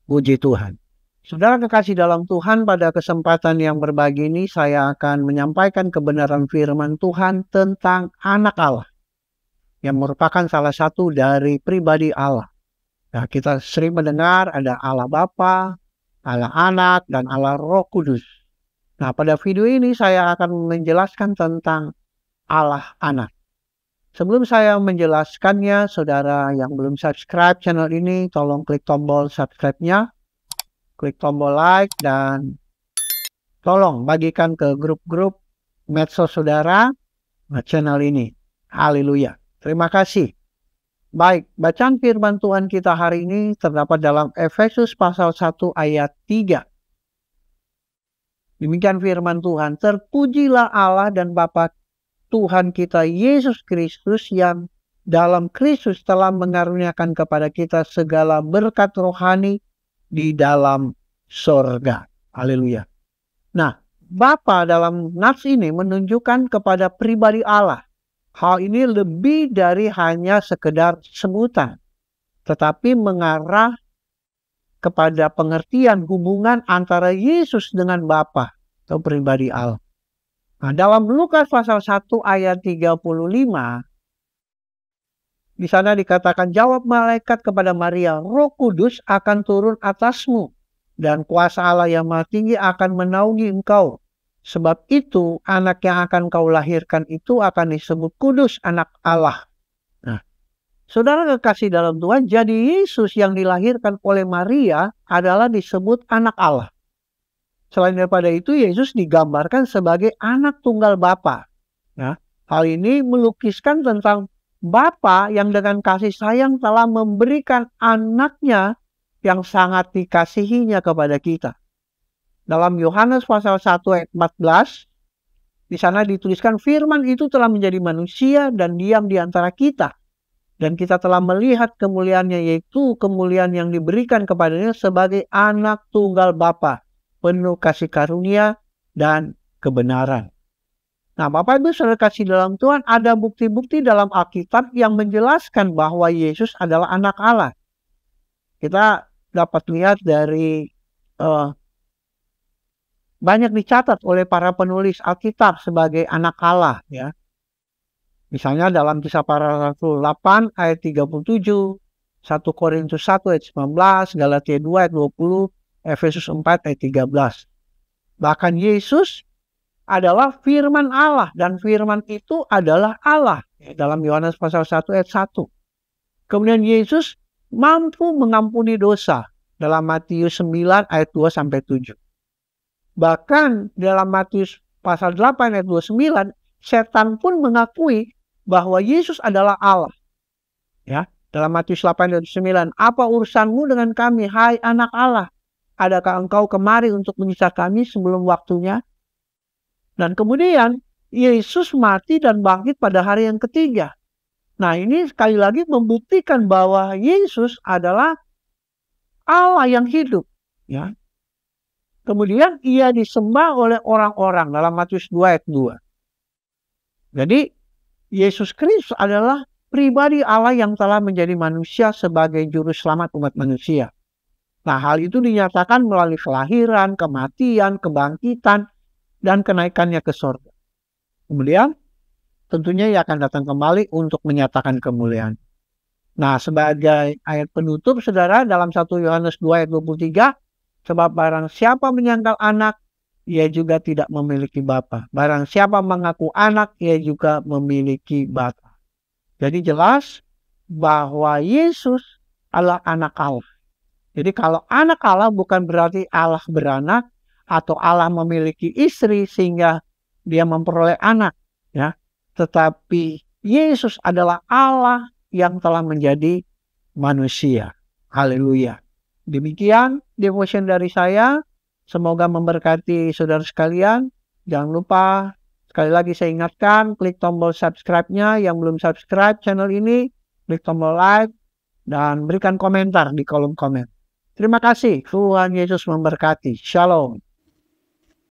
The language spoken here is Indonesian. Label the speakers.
Speaker 1: Puji Tuhan. Saudara kekasih dalam Tuhan, pada kesempatan yang berbagi ini saya akan menyampaikan kebenaran firman Tuhan tentang anak Allah yang merupakan salah satu dari pribadi Allah. Nah, kita sering mendengar ada Allah Bapa, Allah Anak, dan Allah Roh Kudus. Nah, pada video ini saya akan menjelaskan tentang Allah Anak. Sebelum saya menjelaskannya, saudara yang belum subscribe channel ini, tolong klik tombol subscribe-nya, klik tombol like, dan tolong bagikan ke grup-grup medsos saudara channel ini. Haleluya. Terima kasih. Baik, bacaan firman Tuhan kita hari ini terdapat dalam Efesus pasal 1 ayat 3. Demikian firman Tuhan, terpujilah Allah dan Bapa Tuhan kita Yesus Kristus yang dalam Kristus telah mengaruniakan kepada kita segala berkat rohani di dalam sorga. Haleluya. Nah, Bapa dalam nats ini menunjukkan kepada pribadi Allah. Hal ini lebih dari hanya sekedar sebutan, tetapi mengarah kepada pengertian hubungan antara Yesus dengan Bapa atau pribadi Allah. Nah, dalam Lukas pasal 1 ayat 35, di sana dikatakan, jawab malaikat kepada Maria, Roh Kudus akan turun atasmu dan kuasa Allah yang Maha Tinggi akan menaungi engkau. Sebab itu anak yang akan kau lahirkan itu akan disebut kudus, anak Allah. Nah, saudara kekasih dalam Tuhan, jadi Yesus yang dilahirkan oleh Maria adalah disebut anak Allah. Selain daripada itu, Yesus digambarkan sebagai anak tunggal Bapa. Nah, hal ini melukiskan tentang Bapa yang dengan kasih sayang telah memberikan anaknya yang sangat dikasihinya kepada kita. Dalam Yohanes pasal 1 ayat 14, di sana dituliskan firman itu telah menjadi manusia dan diam di antara kita. Dan kita telah melihat kemuliaannya, yaitu kemuliaan yang diberikan kepadanya sebagai anak tunggal Bapa, penuh kasih karunia dan kebenaran. Nah, Bapak Ibu saudara kasih dalam Tuhan, ada bukti-bukti dalam Alkitab yang menjelaskan bahwa Yesus adalah anak Allah. Kita dapat lihat dari banyak dicatat oleh para penulis Alkitab sebagai anak Allah, ya. Misalnya dalam Kisah Para Rasul 8 ayat 37, 1 Korintus 1 ayat 19, Galatia 2 ayat 20, Efesus 4 ayat 13. Bahkan Yesus adalah firman Allah dan firman itu adalah Allah, dalam Yohanes pasal 1 ayat 1. Kemudian Yesus mampu mengampuni dosa dalam Matius 9 ayat 2 sampai 7. Bahkan dalam Matius pasal 8 ayat 29, setan pun mengakui bahwa Yesus adalah Allah. Ya, dalam Matius 8 ayat 9, apa urusanmu dengan kami, hai anak Allah? Adakah engkau kemari untuk menyiksa kami sebelum waktunya? Dan kemudian Yesus mati dan bangkit pada hari yang ketiga. Nah, ini sekali lagi membuktikan bahwa Yesus adalah Allah yang hidup. Ya. Kemudian ia disembah oleh orang-orang dalam Matius 2 ayat 2. Jadi Yesus Kristus adalah pribadi Allah yang telah menjadi manusia sebagai juru selamat umat manusia. Nah, hal itu dinyatakan melalui kelahiran, kematian, kebangkitan, dan kenaikannya ke surga. Kemudian tentunya ia akan datang kembali untuk menyatakan kemuliaan. Nah, sebagai ayat penutup saudara, dalam 1 Yohanes 2 ayat 23, sebab barang siapa menyangkal anak, ia juga tidak memiliki bapa. Barang siapa mengaku anak, ia juga memiliki bapa. Jadi jelas bahwa Yesus adalah anak Allah. Jadi kalau anak Allah bukan berarti Allah beranak atau Allah memiliki istri sehingga dia memperoleh anak, ya. Tetapi Yesus adalah Allah yang telah menjadi manusia. Haleluya. Demikian devotion dari saya. Semoga memberkati saudara sekalian. Jangan lupa, sekali lagi saya ingatkan, klik tombol subscribe-nya. Yang belum subscribe channel ini, klik tombol like dan berikan komentar di kolom komen. Terima kasih. Tuhan Yesus memberkati. Shalom.